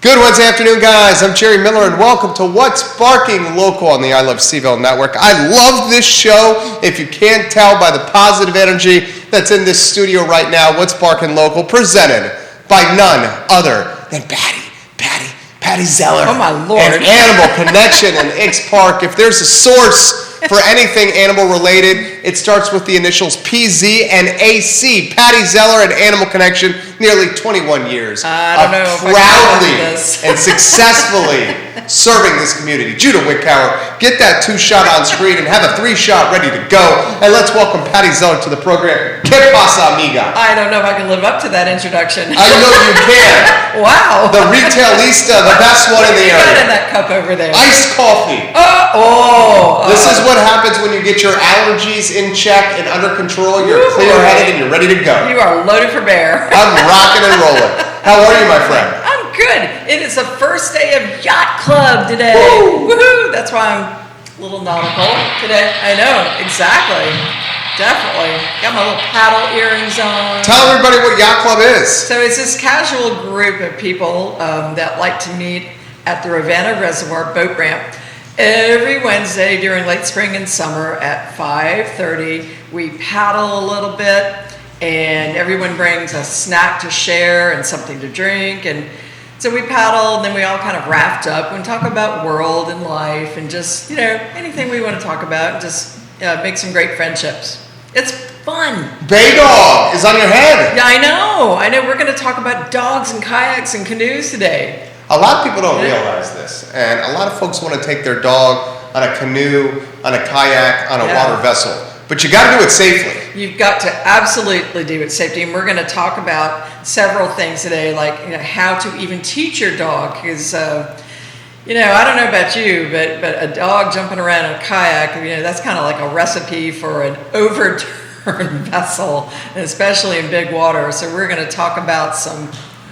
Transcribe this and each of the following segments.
Good Wednesday afternoon, guys. I'm Jerry Miller, and welcome to What's Barking Local on the I Love CVille Network. I love this show. If you can't tell by the positive energy that's in this studio right now, What's Barking Local, presented by none other than Pattie Zeller. Oh, my Lord. And Animal Connection in X Park. If there's a source for anything animal related, it starts with the initials PZ and AC. Pattie Zeller and Animal Connection, nearly 21 years I don't know if proudly I can this. and successfully serving this community. Judah Wickauer, get that 2-shot on screen and have a 3-shot ready to go. And let's welcome Pattie Zeller to the program. Que pasa, amiga? I don't know if I can live up to that introduction. I know you can. Wow. The retailista, the best one in the What area. in that cup over there? Iced coffee. This is what happens when you get your allergies in check and under control. You're clear-headed and you're ready to go. You are loaded for bear. I'm rocking and rolling. How are you, my friend? I'm good. It is the first day of Yacht Club today. Woo! Woohoo! That's why I'm a little nautical today. I know, exactly. Definitely. Got my little paddle earrings on. Tell everybody what Yacht Club is. So it's this casual group of people that like to meet at the Ravenna Reservoir boat ramp every Wednesday during late spring and summer at 5:30. We paddle a little bit, and everyone brings a snack to share and something to drink. And so we paddle, and then we all kind of raft up and talk about world and life and just, anything we want to talk about, and just make some great friendships. It's fun. Bay Dog is on your head. Yeah, I know. We're going to talk about dogs and kayaks and canoes today. A lot of people don't realize this, and a lot of folks want to take their dog on a canoe, on a kayak, on a water vessel, but you got to do it safely. You've got to absolutely do it safely, and we're going to talk about several things today, like how to even teach your dog, because I don't know about you, but a dog jumping around in a kayak, that's kind of like a recipe for an overturned vessel, and especially in big water. So we're going to talk about some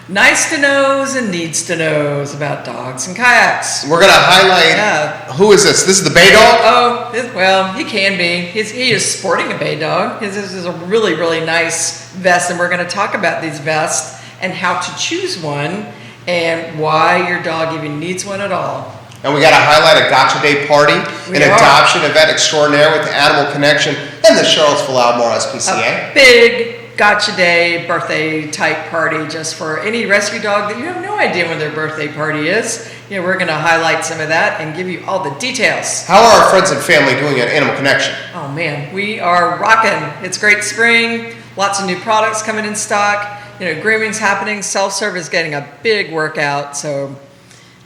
nice to knows and needs to knows about dogs and kayaks. We're going to highlight, who is this? This is the Bay Dog? Well, he can be. He is sporting a Bay Dog. This is a really, really nice vest, and we're going to talk about these vests and how to choose one and why your dog even needs one at all. And we got to highlight a Gotcha Day party, adoption event extraordinaire with the Animal Connection and the Charlottesville-Albemarle SPCA. A big Gotcha Day birthday type party just for any rescue dog that you have no idea when their birthday party is. We're going to highlight some of that and give you all the details. How are our friends and family doing at Animal Connection? Oh man, we are rocking. It's great spring, lots of new products coming in stock. Grooming's happening, self-serve is getting a big workout, so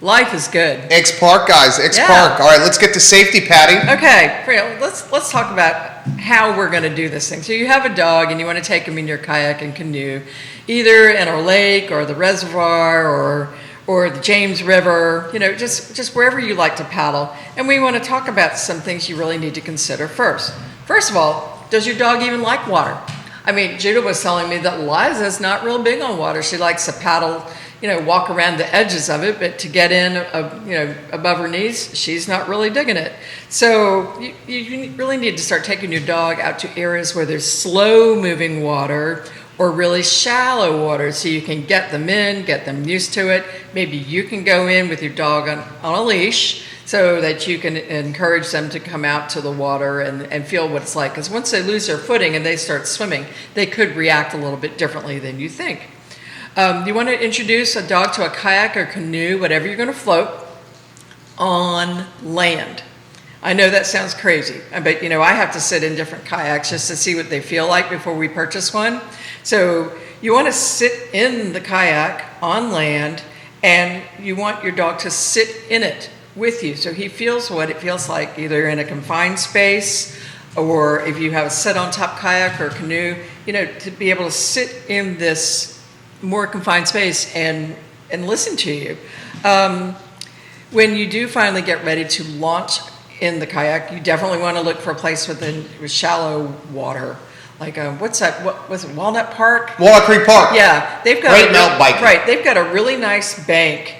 life is good. X Park, guys, X Park. All right, let's get to safety, Pattie. Okay, let's talk about how we're going to do this thing. So you have a dog and you want to take him in your kayak and canoe, either in a lake or the reservoir or the James River, just wherever you like to paddle. And we want to talk about some things you really need to consider first. First of all, does your dog even like water? Judah was telling me that Liza's not real big on water. She likes to paddle, walk around the edges of it, but to get in, above her knees, she's not really digging it. So you really need to start taking your dog out to areas where there's slow-moving water or really shallow water so you can get them in, get them used to it. Maybe you can go in with your dog on a leash so that you can encourage them to come out to the water and feel what it's like. Because once they lose their footing and they start swimming, they could react a little bit differently than you think. You want to introduce a dog to a kayak or canoe, whatever you're going to float, on land. I know that sounds crazy, but I have to sit in different kayaks just to see what they feel like before we purchase one. So you want to sit in the kayak on land, and you want your dog to sit in it with you, so he feels what it feels like, either in a confined space, or if you have a sit on top kayak or canoe, to be able to sit in this more confined space and listen to you. When you do finally get ready to launch in the kayak, you definitely want to look for a place with shallow water. Like, what's that? What was it? Walnut Park? Walnut Creek Park. Yeah, they've got great mountain biking. Right, they've got a really nice bank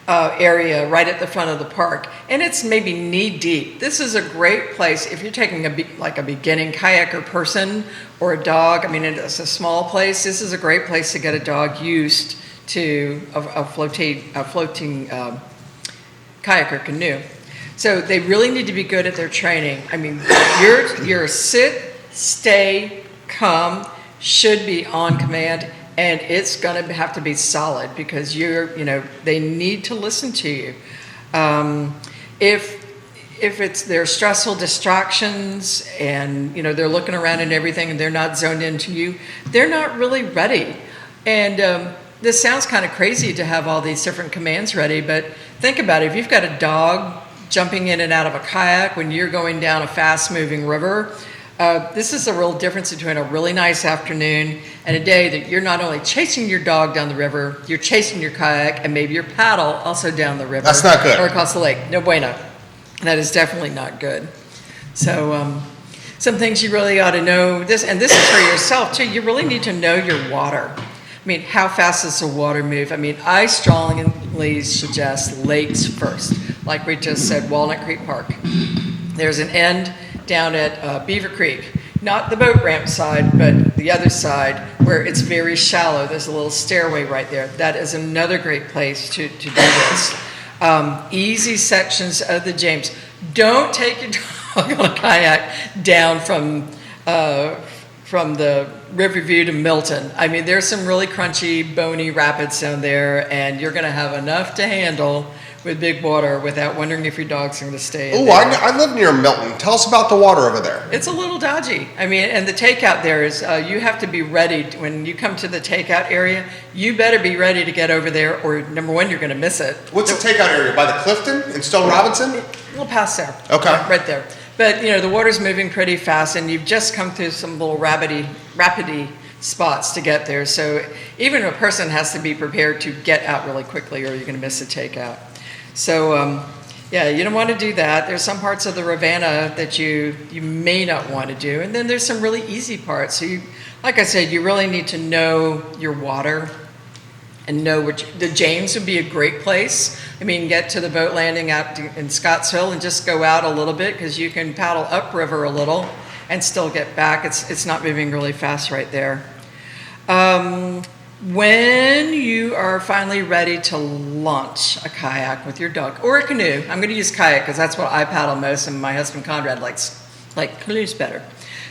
area right at the front of the park, and it's maybe knee deep. This is a great place if you're taking a beginning kayaker person or a dog. It's a small place. This is a great place to get a dog used to a floating kayak or canoe. So they really need to be good at their training. I mean, your sit, stay, come should be on command, and it's going to have to be solid because they need to listen to you. If there's stressful distractions and they're looking around and everything and they're not zoned into you, they're not really ready. And this sounds kind of crazy to have all these different commands ready, but think about it. If you've got a dog jumping in and out of a kayak when you're going down a fast-moving river, this is the real difference between a really nice afternoon and a day that you're not only chasing your dog down the river, you're chasing your kayak and maybe your paddle also down the river. That's not good. Or across the lake. No bueno. That is definitely not good. So some things you really ought to know, and this is for yourself too, you really need to know your water. I mean, how fast does the water move? I mean, I strongly suggest lakes first. Like we just said, Walnut Creek Park. There's an end down at Beaver Creek, not the boat ramp side, but the other side where it's very shallow. There's a little stairway right there. That is another great place to do this. Easy sections of the James. Don't take your dog on a kayak down from the Riverview to Milton. I mean, there's some really crunchy, bony rapids down there, and you're going to have enough to handle with big water without wondering if your dog's going to stay in Oh, there. I live near Milton. Tell us about the water over there. It's a little dodgy. I mean, and the takeout there is, you have to be ready. When you come to the takeout area, you better be ready to get over there, or number one, you're going to miss it. What's the takeout area? By the Clifton in Stone Robinson? A little past there. Okay. Right there. But, the water's moving pretty fast, and you've just come through some little rapidy spots to get there. So even a person has to be prepared to get out really quickly, or you're going to miss the takeout. So, you don't want to do that. There's some parts of the Ravenna that you may not want to do. And then there's some really easy parts. So, like I said, you really need to know your water and know the James would be a great place. I mean, get to the boat landing out in Scottsville and just go out a little bit because you can paddle upriver a little and still get back. It's not moving really fast right there. When you are finally ready to launch a kayak with your dog or a canoe, I'm going to use kayak because that's what I paddle most, and my husband Conrad likes canoes better.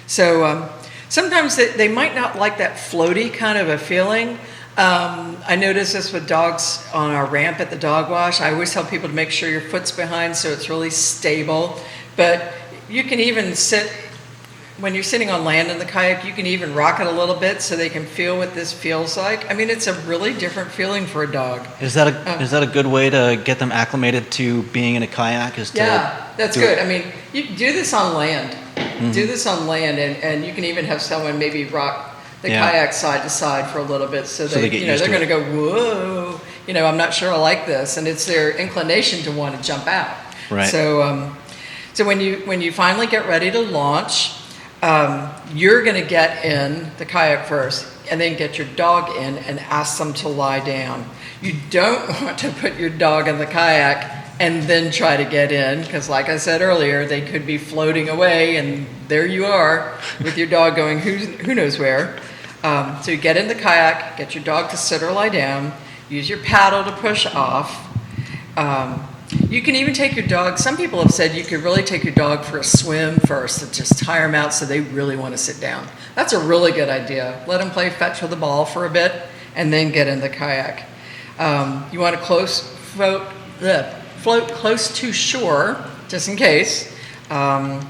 So sometimes they might not like that floaty kind of a feeling. I notice this with dogs on our ramp at the dog wash. I always tell people to make sure your foot's behind so it's really stable. But you can even when you're sitting on land in the kayak, you can even rock it a little bit so they can feel what this feels like. I mean, it's a really different feeling for a dog. Is that a good way to get them acclimated to being in a kayak? That's good. I mean, you do this on land. Mm-hmm. Do this on land, and you can even have someone maybe rock the kayak side to side for a little bit so they they're going to go, whoa, I'm not sure I like this, and it's their inclination to want to jump out. Right. So when you finally get ready to launch, you're going to get in the kayak first and then get your dog in and ask them to lie down. You don't want to put your dog in the kayak and then try to get in because, like I said earlier, they could be floating away and there you are with your dog going who knows where. So you get in the kayak, get your dog to sit or lie down, use your paddle to push off. You can even take your dog. Some people have said you could really take your dog for a swim first and just tire them out so they really want to sit down. That's a really good idea. Let them play fetch with the ball for a bit and then get in the kayak. You want to float close to shore just in case. And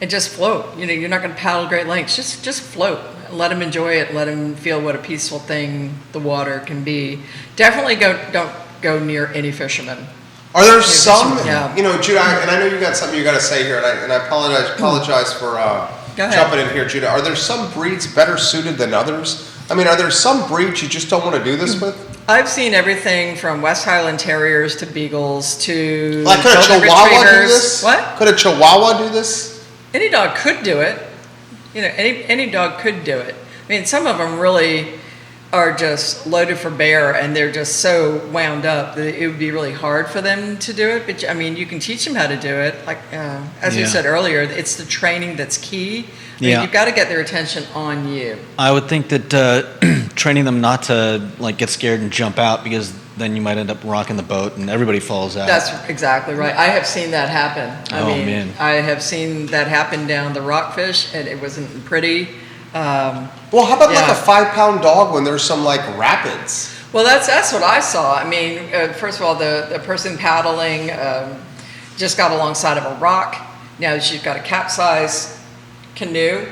just float. You're not going to paddle great lengths. Just float. Let them enjoy it. Let them feel what a peaceful thing the water can be. Definitely don't go near any fishermen. Are there some, Yeah. Judah, and I know you got something you got to say here, and I apologize for jumping in here, Judah. Are there some breeds better suited than others? I mean, are there some breeds you just don't want to do this with? I've seen everything from West Highland Terriers to Beagles to Like, could a Golden Chihuahua do Retrievers. this? What? Could a Chihuahua do this? Any dog could do it. Any dog could do it. I mean, some of them really are just loaded for bear, and they're just so wound up that it would be really hard for them to do it. But I mean, you can teach them how to do it. Like as you said earlier, it's the training that's key. I mean, you've got to get their attention on you. I would think that training them not to like get scared and jump out, because then you might end up rocking the boat and everybody falls out. That's exactly right. I have seen that happen. Man. I have seen that happen down the Rockfish, and it wasn't pretty. Well, how about like a 5-pound dog when there's some like rapids? Well, that's what I saw. I mean, first of all, the person paddling just got alongside of a rock. Now she's got a capsized canoe.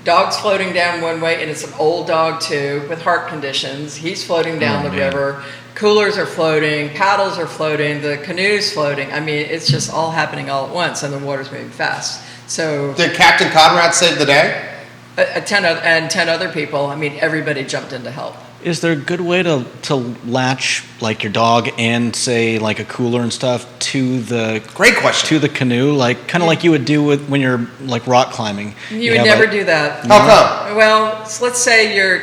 Dog's floating down one way, and it's an old dog too with heart conditions. He's floating down the river. Coolers are floating, paddles are floating, the canoe's floating. I mean, it's just all happening all at once, and the water's moving fast. So did Captain Conrad save the day? 10 other people. I mean, everybody jumped in to help. Is there a good way to latch like your dog and say like a cooler and stuff to the great question to the canoe, like kind of like you would do with when you're like rock climbing? You would never do that. How come? Well, so let's say your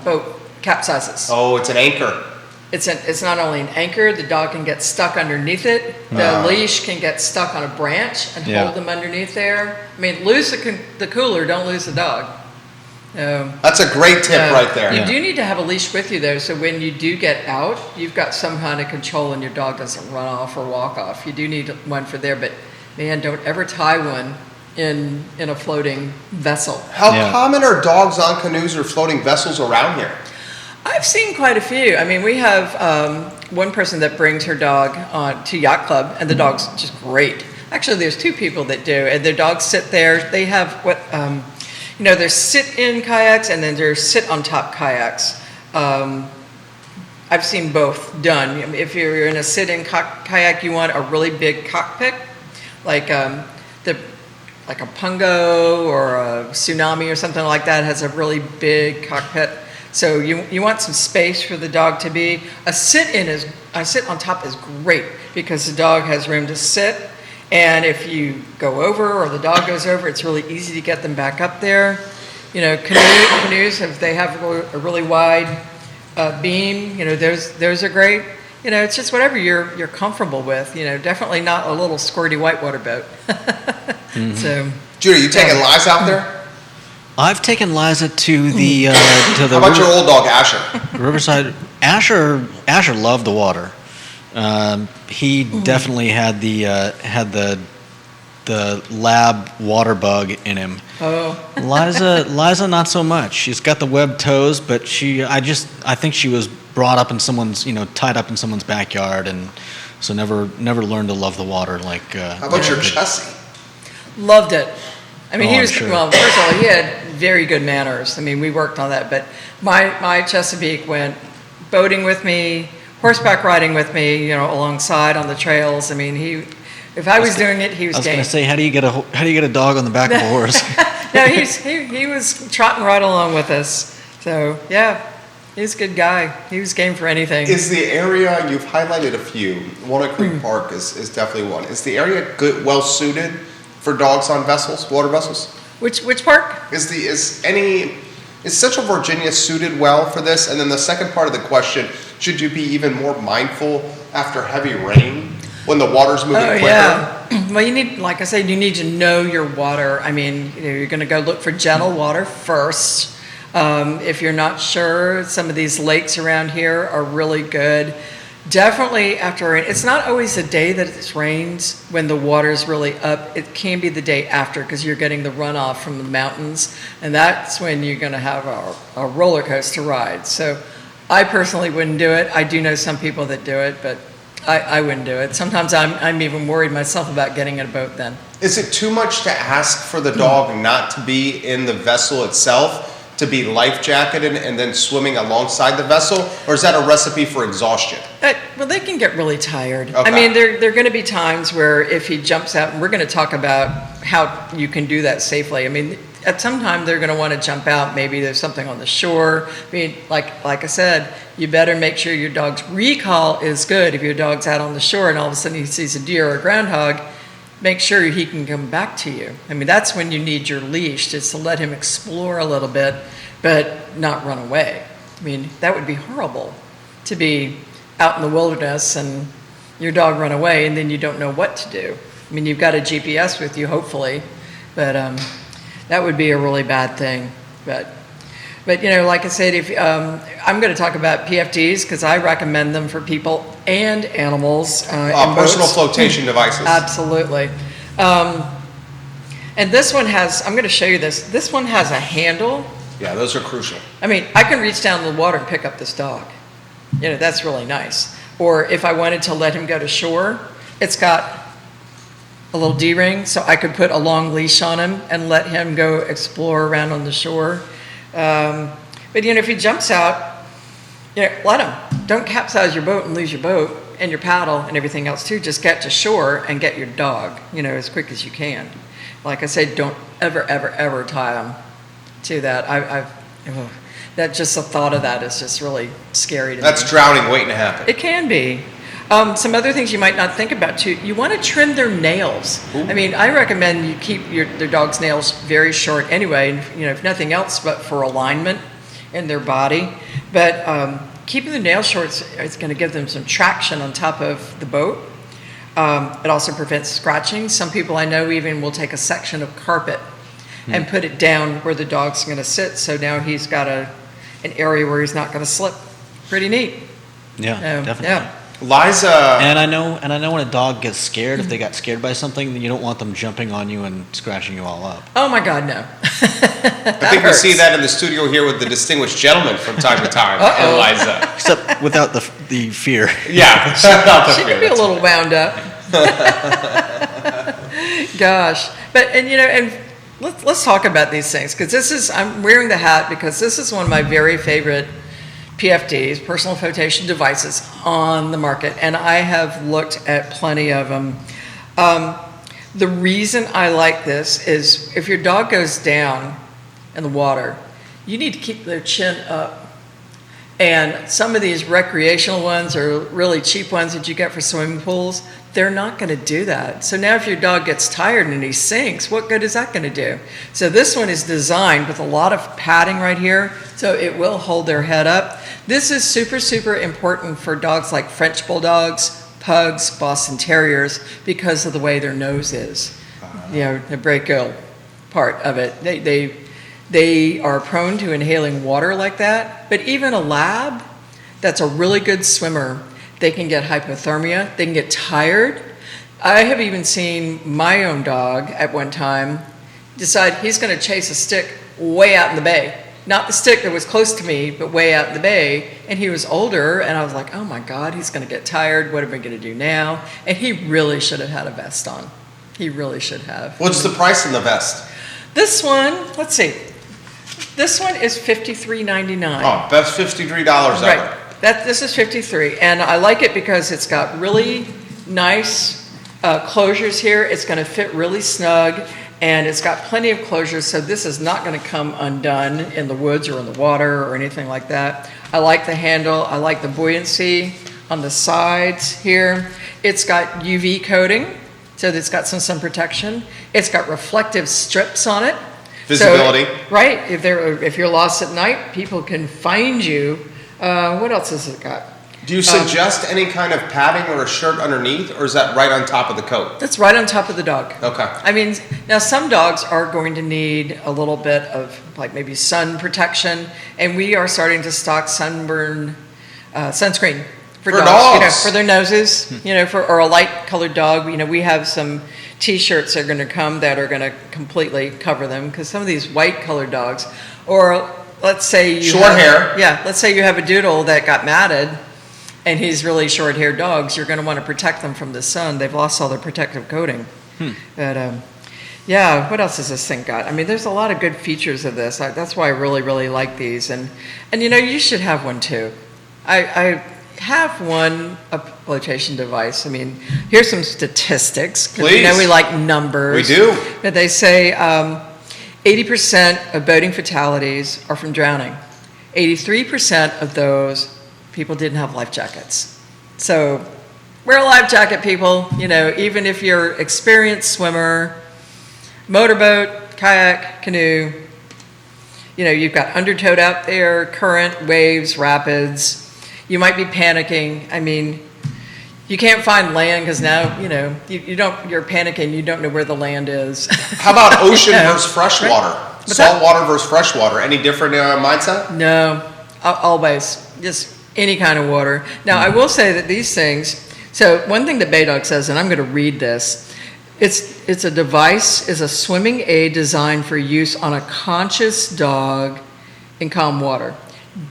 boat capsizes. Oh, it's an anchor. It's not only an anchor, the dog can get stuck underneath it. The leash can get stuck on a branch and hold them underneath there. I mean, lose the cooler, don't lose the dog. That's a great tip right there. You do need to have a leash with you, though, so when you do get out, you've got some kind of control and your dog doesn't run off or walk off. You do need one for there, but man, don't ever tie one in a floating vessel. How common are dogs on canoes or floating vessels around here? I've seen quite a few. I mean, we have one person that brings her dog to Yacht Club, and the dog's just great. Actually, there's 2 people that do, and their dogs sit there. They have what, there's sit-in kayaks, and then there's sit-on-top kayaks. I've seen both done. If you're in a sit-in kayak, you want a really big cockpit, like a Pungo or a Tsunami or something like that has a really big cockpit. So you want some space for the dog to be. A sit-on-top is great because the dog has room to sit. And if you go over or the dog goes over, it's really easy to get them back up there. You know, canoes, if they have a really wide beam, those are great. It's just whatever you're comfortable with. Definitely not a little squirty whitewater boat. So, Judy, you taking Liza out there? I've taken Liza to the How about your old dog Asher? Riverside. Asher loved the water. He definitely had the lab water bug in him. Oh. Liza not so much. She's got the webbed toes, but I think she was brought up in someone's, tied up in someone's backyard, and so never learned to love the water like. How about your Chessie? Loved it. I mean, well, first of all, he had very good manners. I mean, we worked on that, but my Chesapeake went boating with me, horseback riding with me, alongside on the trails. I mean, if I was doing it, he was game. I was going to say, how do you get a dog on the back of a horse? No, he was trotting right along with us. So yeah, he's a good guy. He was game for anything. Is the area, you've highlighted a few, Walnut Creek Park is definitely one. Is the area well suited for dogs on vessels, water vessels? Which park? Is Central Virginia suited well for this? And then the second part of the question, should you be even more mindful after heavy rain when the water's moving quicker? Yeah. Well, like I said, you need to know your water. I mean, you're going to go look for gentle water first. If you're not sure, some of these lakes around here are really good. Definitely after rain. It's not always the day that it rains when the water's really up. It can be the day after because you're getting the runoff from the mountains, and that's when you're going to have a roller coaster ride. So I personally wouldn't do it. I do know some people that do it, but I wouldn't do it. Sometimes I'm even worried myself about getting in a boat then. Is it too much to ask for the dog not to be in the vessel itself, to be life jacketed and then swimming alongside the vessel, or is that a recipe for exhaustion? Well, they can get really tired. Okay. I mean, there are going to be times where if he jumps out, and we're going to talk about how you can do that safely. I mean, at some time they're going to want to jump out. Maybe there's something on the shore. I mean, like I said, you better make sure your dog's recall is good. If your dog's out on the shore and all of a sudden he sees a deer or a groundhog, make sure he can come back to you. I mean, that's when you need your leash, just to let him explore a little bit, but not run away. I mean, that would be horrible to be out in the wilderness and your dog run away and then you don't know what to do. I mean, you've got a GPS with you, hopefully, but that would be a really bad thing. But you know, like I said, if I'm going to talk about PFDs because I recommend them for people and animals. Personal flotation devices. Absolutely. And this one has, I'm going to show you this. This one has a handle. Yeah, those are crucial. I mean, I can reach down in the water and pick up this dog. You know, that's really nice. Or if I wanted to let him go to shore, it's got a little D-ring, so I could put a long leash on him and let him go explore around on the shore. But you know, if he jumps out, you know, let him. Don't capsize your boat and lose your boat and your paddle and everything else too. Just get to shore and get your dog, you know, as quick as you can. Like I said, don't ever tie him to that. That just the thought of that is just really scary to me. That's drowning waiting to happen. It can be. Some other things you might not think about too. You want to trim their nails. Ooh. I mean, I recommend you keep their dog's nails very short anyway. You know, if nothing else, but for alignment in their body. But keeping the nails short is going to give them some traction on top of the boat. It also prevents scratching. Some people I know even will take a section of carpet and put it down where the dog's going to sit. So now he's got an area where he's not going to slip. Pretty neat. Yeah, definitely. Yeah. Liza. And I know when a dog gets scared, if they got scared by something, then you don't want them jumping on you and scratching you all up. Oh my God, no. I think we see that in the studio here with the distinguished gentleman from time to time, Liza. Except without the fear. Yeah, she can be a little wound up. Gosh, but you know, and let's talk about these things because I'm wearing the hat because this is one of my very favorite PFDs, personal flotation devices, on the market, and I have looked at plenty of them. The reason I like this is if your dog goes down in the water, you need to keep their chin up. And some of these recreational ones or really cheap ones that you get for swimming pools, they're not going to do that. So now if your dog gets tired and he sinks, what good is that going to do? So this one is designed with a lot of padding right here, so it will hold their head up. This is super important for dogs like French Bulldogs, Pugs, Boston Terriers, because of the way their nose is. You know, the brachial part of it. They are prone to inhaling water like that, but even a lab that's a really good swimmer, they can get hypothermia, they can get tired. I have even seen my own dog at one time decide he's going to chase a stick way out in the bay. Not the stick that was close to me, but way out in the bay. And he was older, and I was like, oh my God, he's going to get tired. What am I going to do now? And he really should have had a vest on. He really should have. What's the price on the vest? This one, let's see. This one is $53.99. Oh, best $53 ever. Right. This is $53, and I like it because it's got really nice closures here. It's going to fit really snug, and it's got plenty of closures, so this is not going to come undone in the woods or in the water or anything like that. I like the handle. I like the buoyancy on the sides here. It's got UV coating, so it's got some sun protection. It's got reflective strips on it. Visibility. So, right. If you're lost at night, people can find you. What else has it got? Do you suggest any kind of padding or a shirt underneath, or is that right on top of the coat? That's right on top of the dog. Okay. I mean, now some dogs are going to need a little bit of like maybe sun protection, and we are starting to stock sunscreen for dogs. You know, for their noses. You know, or a light colored dog. You know, we have some T-shirts that are going to come that are going to completely cover them because some of these white colored dogs, or let's say you short hair. Yeah, let's say you have a doodle that got matted and he's really short-haired dogs, you're going to want to protect them from the sun. They've lost all their protective coating. But yeah, what else has this thing got? I mean, there's a lot of good features of this. That's why I really like these. And you know, you should have one too. I have a flotation device. I mean, here's some statistics. Please. You know we like numbers. We do. But they say 80% of boating fatalities are from drowning. 83% of those people didn't have life jackets. So wear a life jacket, people. You know, even if you're experienced swimmer, motorboat, kayak, canoe, you know, you've got undertowed out there, current, waves, rapids. You might be panicking. I mean, you can't find land because now, you know, you're panicking. You don't know where the land is. How about ocean versus freshwater? Right. Salt water versus freshwater. Any different mindset? No, always. Just any kind of water. Now, I will say that these things, so one thing that Baydog says, and I'm going to read this, it's a device, is a swimming aid designed for use on a conscious dog in calm water.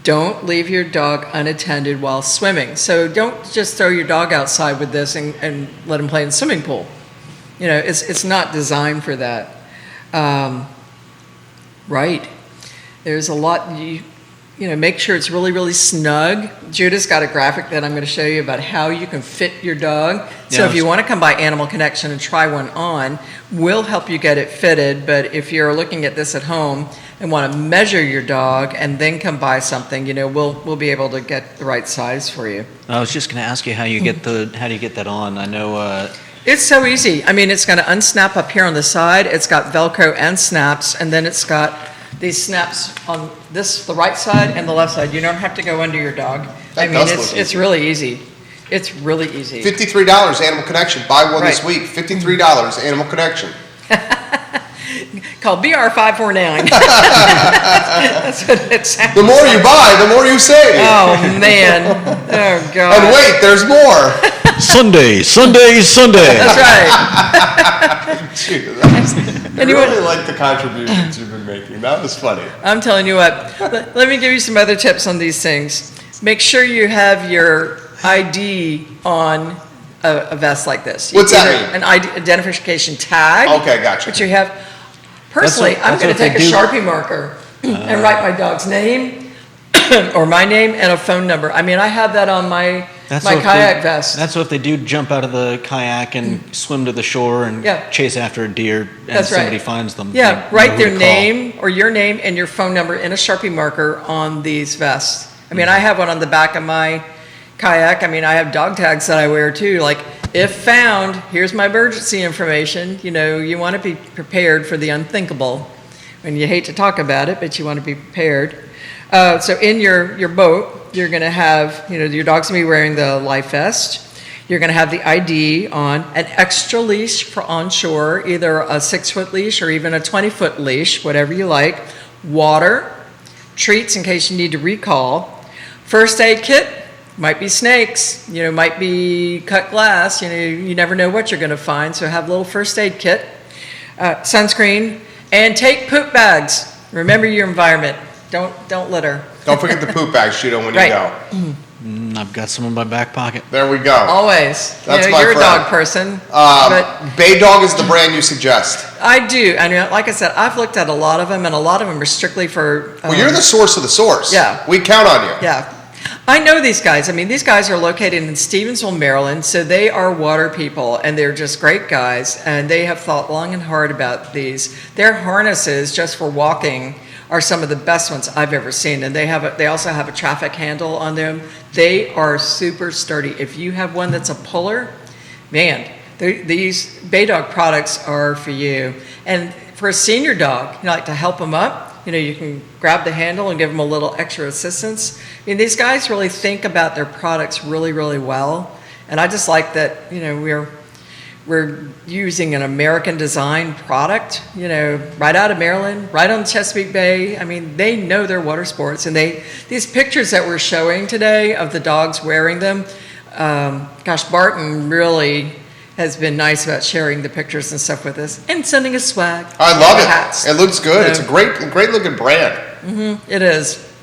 Don't leave your dog unattended while swimming. So don't just throw your dog outside with this and let him play in the swimming pool. You know, it's not designed for that. Right. There's a lot, you know, make sure it's really, really snug. Judah's got a graphic that I'm going to show you about how you can fit your dog. So if you want to come by Animal Connection and try one on, we'll help you get it fitted. But if you're looking at this at home and want to measure your dog and then come buy something, you know, we'll be able to get the right size for you. I was just going to ask you how do you get that on? I know. It's so easy. I mean, it's going to unsnap up here on the side. It's got Velcro and snaps, and then it's got these snaps on the right side and the left side. You don't have to go under your dog. I mean, it's really easy. It's really easy. $53 Animal Connection. Buy one this week. $53 Animal Connection. Call BR549. That's what it sounds. The more you buy, the more you save. Oh man. Oh God. And wait, there's more. Sunday. That's right. I really like the contributions you've been making. That was funny. I'm telling you what. Let me give you some other tips on these things. Make sure you have your ID on a vest like this. What's that mean? An identification tag. Okay, gotcha. Which you have. Personally, I'm going to take a Sharpie marker and write my dog's name or my name and a phone number. I mean, I have that on my kayak vest. That's so if they do jump out of the kayak and swim to the shore and chase after a deer and somebody finds them. Yeah, write their name or your name and your phone number in a Sharpie marker on these vests. I mean, I have one on the back of my kayak. I mean, I have dog tags that I wear too. Like, if found, here's my emergency information. You know, you want to be prepared for the unthinkable. And you hate to talk about it, but you want to be prepared. So in your boat, you're going to have, you know, your dog's going to be wearing the life vest. You're going to have the ID on, an extra leash for onshore, either a 6-foot leash or even a 20-foot leash, whatever you like. Water, treats in case you need to recall. First aid kit. Might be snakes, you know, might be cut glass, you know, you never know what you're going to find, so have a little first aid kit, sunscreen, and take poop bags. Remember your environment. Don't litter. Don't forget the poop bags, Judah, when you go. I've got some in my back pocket. There we go. Always. That's you're friend. a dog person. But Baydog is the brand you suggest. I do. And like I said, I've looked at a lot of them, and a lot of them are strictly for... well, you're the source of the source. Yeah. We count on you. Yeah. I know these guys. I mean, these guys are located in Stevensville, Maryland, so they are water people, and they're just great guys, and they have thought long and hard about these. Their harnesses, just for walking, are some of the best ones I've ever seen, and they also have a traffic handle on them. They are super sturdy. If you have one that's a puller, man, these Baydog products are for you. And for a senior dog, you know, like to help them up, you know, you can grab the handle and give them a little extra assistance. I mean, these guys really think about their products really, really well. And I just like that, you know, we're using an American design product, you know, right out of Maryland, right on Chesapeake Bay. I mean, they know their water sports. And these pictures that we're showing today of the dogs wearing them, Barton really has been nice about sharing the pictures and stuff with us and sending us swag. I love it. Hats. It looks good. So, it's a great looking brand. Mm-hmm, it is.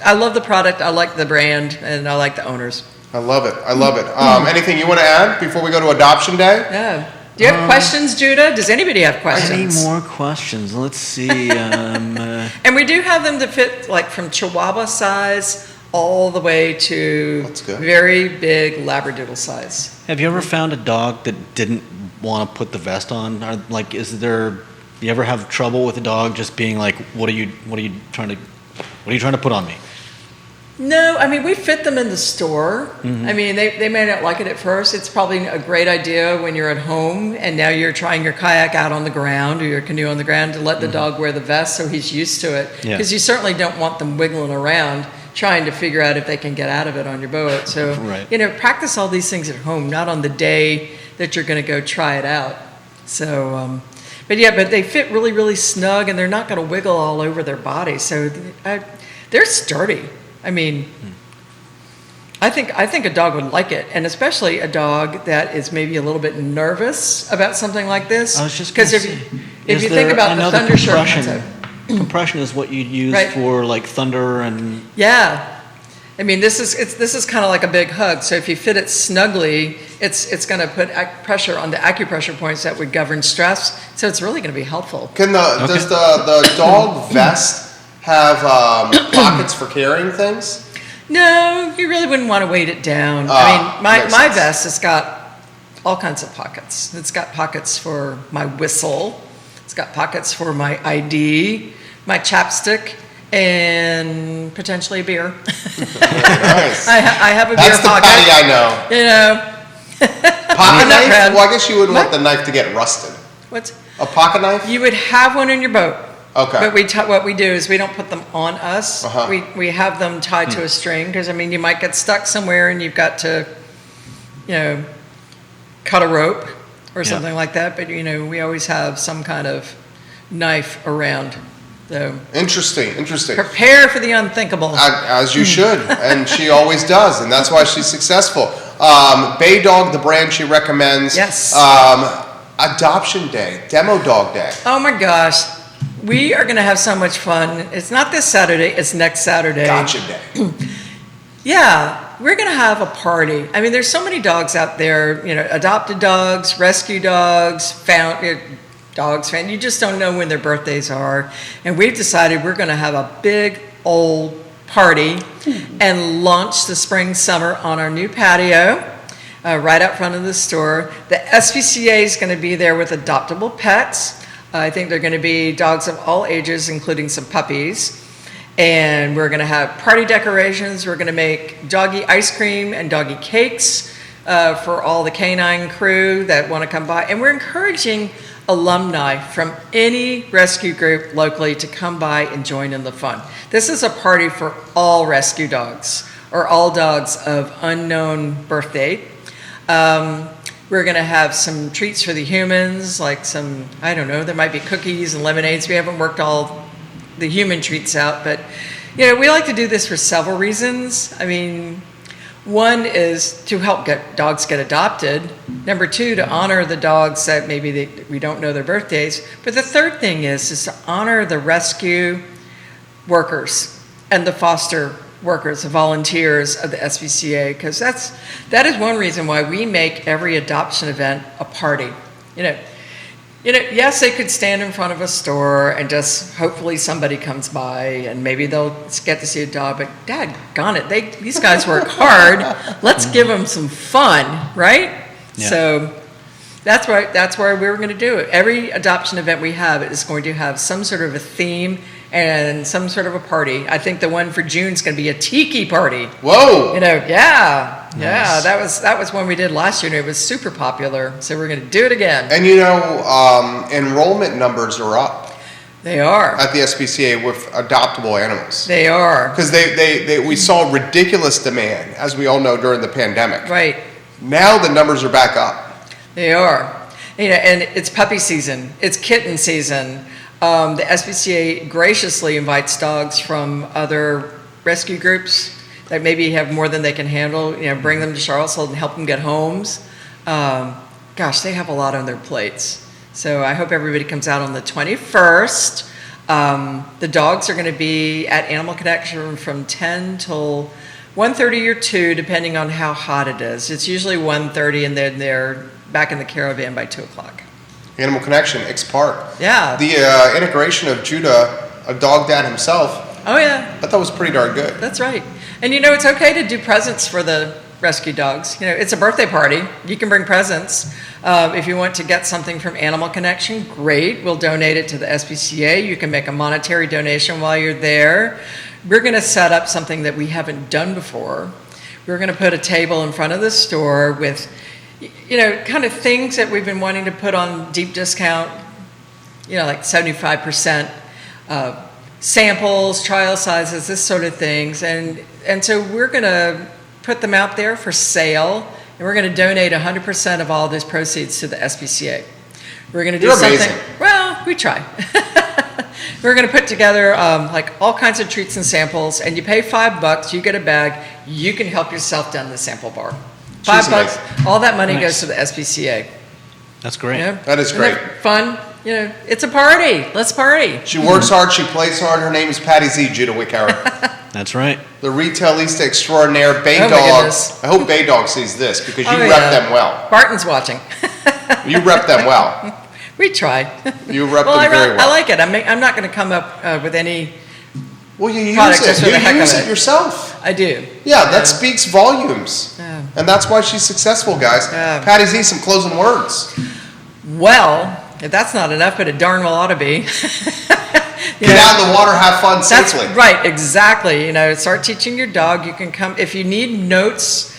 I love the product. I like the brand, and I like the owners. I love it. Anything you want to add before we go to Adoption Day? Yeah. Do you have questions, Judah? Does anybody have questions? Any more questions? Let's see. And we do have them to fit, like, from Chihuahua size all the way to very big Labradoodle size. Have you ever found a dog that didn't want to put the vest on? Or, like, do you ever have trouble with a dog just being like, what are you trying to put on me? No, I mean, we fit them in the store. I mean, they may not like it at first. It's probably a great idea when you're at home and now you're trying your kayak out on the ground or your canoe on the ground to let the dog wear the vest so he's used to it. Yeah. Because you certainly don't want them wiggling around trying to figure out if they can get out of it on your boat. So, Right. practice all these things at home, not on the day that you're going to go try it out. So, but they fit really, really snug and they're not going to wiggle all over their body. So they're sturdy. I mean, I think a dog would like it, and especially a dog that is maybe a little bit nervous about something like this. I was just because gonna if you think about the thunder shirt concept, compression is what you'd use Right. for like thunder and yeah. I mean, this is kind of like a big hug. So if you fit it snugly, it's going to put pressure on the acupressure points that would govern stress. So it's really going to be helpful. Does the dog vest have pockets for carrying things? No, you really wouldn't want to weight it down. I mean, makes my sense. vest has got all kinds of pockets. It's got pockets for my whistle. It's got pockets for my ID, my chapstick, and potentially a beer. Nice. I have a That's beer the pocket. Patty I know. You know, Pocket I'm not knife? proud. Well, I guess you wouldn't want What? the knife to get rusted. what's A pocket knife? you would have one in your boat. Okay. But what we do is we don't put them on us. Uh-huh. We have them tied to a string because, I mean, you might get stuck somewhere and you've got to, cut a rope or something like that. But, we always have some kind of knife around. So Interesting. prepare for the unthinkable. As you should, and she always does, and that's why she's successful. Bay Dog, the brand she recommends. Yes. Adoption Day, Demo Dog Day. Oh my gosh. We are going to have so much fun. It's not this Saturday, it's next Saturday. Gotcha Day. Yeah, we're going to have a party. I mean, there's so many dogs out there, adopted dogs, rescue dogs, dogs, you just don't know when their birthdays are. And we've decided we're going to have a big old party and launch the spring summer on our new patio right out front of the store. The SPCA is going to be there with adoptable pets. I think they're going to be dogs of all ages, including some puppies. And we're going to have party decorations. We're going to make doggy ice cream and doggy cakes for all the canine crew that want to come by. And we're encouraging alumni from any rescue group locally to come by and join in the fun. This is a party for all rescue dogs or all dogs of unknown birth date. We're going to have some treats for the humans, like some, I don't know, there might be cookies and lemonades. We haven't worked all the human treats out, but we like to do this for several reasons. I mean, one is to help dogs get adopted. Number two, to honor the dogs that maybe we don't know their birthdays. But the third thing is to honor the rescue workers and the foster workers, the volunteers of the SPCA, because that is one reason why we make every adoption event a party. Yes, they could stand in front of a store and just hopefully somebody comes by and maybe they'll get to see a dog, but daggone it, these guys work hard. Let's give them some fun, right? Yeah. So that's why we're going to do it. Every adoption event we have is going to have some sort of a theme and some sort of a party. I think the one for June is going to be a tiki party. Whoa! Yeah, Nice. that was one we did last year, and it was super popular. So we're going to do it again. And enrollment numbers are up They are. at the SPCA with adoptable animals. They are. Because we saw ridiculous demand, as we all know, during the pandemic. Right. Now the numbers are back up. They are. And it's puppy season. It's kitten season. The SPCA graciously invites dogs from other rescue groups that maybe have more than they can handle, bring them to Charlottesville and help them get homes. Gosh, they have a lot on their plates. So I hope everybody comes out on the 21st. The dogs are going to be at Animal Connection from 10 till 1:30 or 2, depending on how hot it is. It's usually 1:30, and then they're back in the caravan by 2 o'clock. Animal Connection, X Park. Yeah. The integration of Judah, a dog dad himself, Oh, yeah. I thought was pretty darn good. That's right. And it's okay to do presents for the rescue dogs. It's a birthday party. You can bring presents. If you want to get something from Animal Connection, great. We'll donate it to the SPCA. You can make a monetary donation while you're there. we're going to set up something that we haven't done before. We're going to put a table in front of the store with, kind of things that we've been wanting to put on deep discount, like 75%, samples, trial sizes, this sort of things. And so we're going to put them out there for sale, and we're going to donate 100% of all those proceeds to the SPCA. We're going to do You're something. amazing. Well, we try. We're going to put together like all kinds of treats and samples, and you pay $5, you get a bag, you can help yourself down the sample bar. $5, all that money goes to the SPCA. That's great. That is great. Isn't that fun? It's a party. Let's party. She works hard, she plays hard. Her name is Pattie Z, Judah Wickhauer. That's right. The retailista extraordinaire, Bay Oh, my Dog. goodness. I hope Bay Dog sees this because you Oh, rep yeah. them well. Barton's watching. You rep them well. We try. You rep Well, them very I well. like it. I'm not going to come up with any. Well, you use product just it. for the heck You of use it. it yourself. I do. Yeah, that speaks volumes. Yeah. And that's why she's successful, guys. Yeah. Pattie Z, some closing words. Well, if that's not enough, but it darn well ought to be. Get out in the water, have fun That's safely. right, exactly. Start teaching your dog. You can come if you need notes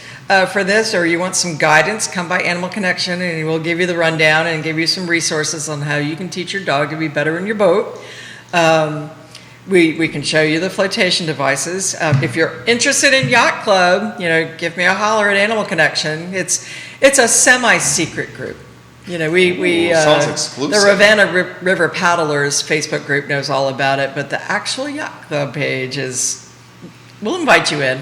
for this, or you want some guidance. Come by Animal Connection, and we'll give you the rundown and give you some resources on how you can teach your dog to be better in your boat. We can show you the flotation devices. If you're interested in yacht club, give me a holler at Animal Connection. It's a semi-secret group. We sounds exclusive. The Ravenna River Paddlers Facebook group knows all about it, but the actual yacht club page we'll invite you in.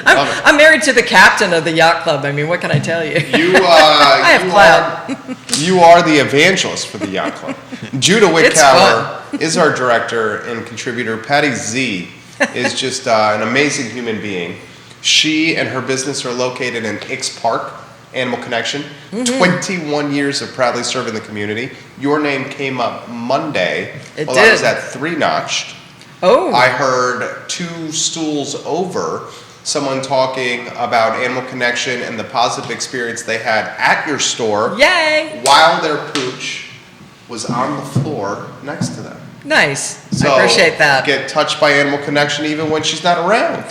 I'm married to the captain of the yacht club. I mean, what can I tell you? I have clout. You are the evangelist for the yacht club. Judah It's Wickhauer is our director and contributor. Pattie Z is just an amazing human being. She and her business are located in Hicks Park, Animal Connection. 21 years of proudly serving the community. Your name came up Monday. It I was did. at 3-Notched. Oh. I heard 2 stools over someone talking about Animal Connection and the positive experience they had at your store Yay! while their pooch was on the floor next to them. Nice. So I appreciate that. Get touched by Animal Connection even when she's not around.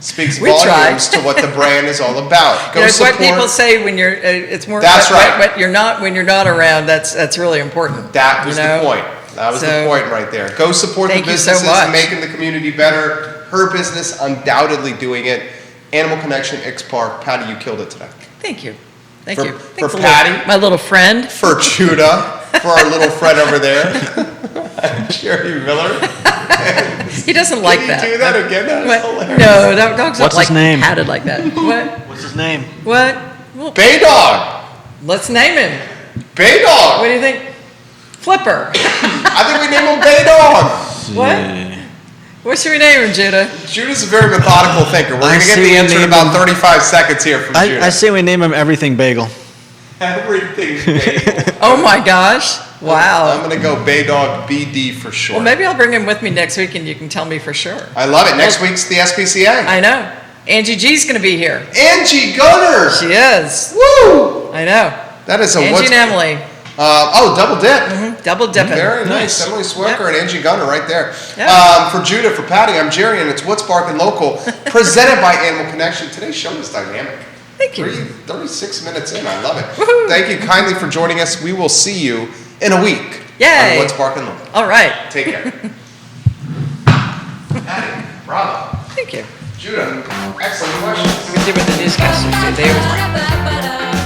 Speaks We try. volumes to what the brand is all about. Go It's support. what people say when you're. It's more. That's right. But you're not when you're not around. That's really important. That was the point. That was the So, point right there. Go support the thank you so businesses much. making the community better. Her business undoubtedly doing it. Animal Connection, X Park. Pattie, you killed it today. Thank you. Thank For- you. for Thanks a Pattie? lot. My little friend. For Judah, for our little friend over there, Jerry Miller. He doesn't like Can that. you do that again? That is What? hilarious. No, dogs don't What's like his name? patted like that. What? What's his name? What? Well, Bay Dog. let's name him. Bay What Dog. do you think? Flipper. I think we name him Bay Dog. What? What should we name him, Judah? Judah's a very methodical thinker. We're going to get see the we answer in name about him- 35 seconds here from Judah. I say we name him Everything Bagel. Everything's bagel. Oh my gosh. Wow. I'm going to go Bay Dog BD for sure. Well, maybe I'll bring him with me next week and you can tell me for sure. I love it. Next week's the SPCA. I know. Angie G's going to be here. Angie Gunner. She is. Woo! I know. That is a Angie and Emily. Double dip. Double dipping. Very nice. Nice. Emily Swicker and Angie Gunner right there. Yeah. For Judah, for Pattie, I'm Jerry, and it's What's Barking Local, presented by Animal Connection. Today's show is dynamic. Thank you. 36 minutes in. I love it. Woohoo. Thank you kindly for joining us. We will see you in a week Yay. on What's Barking Local. All right. Take care. Pattie, bravo. Thank you. Judah, excellent questions. We did what the newscasters do. They always like.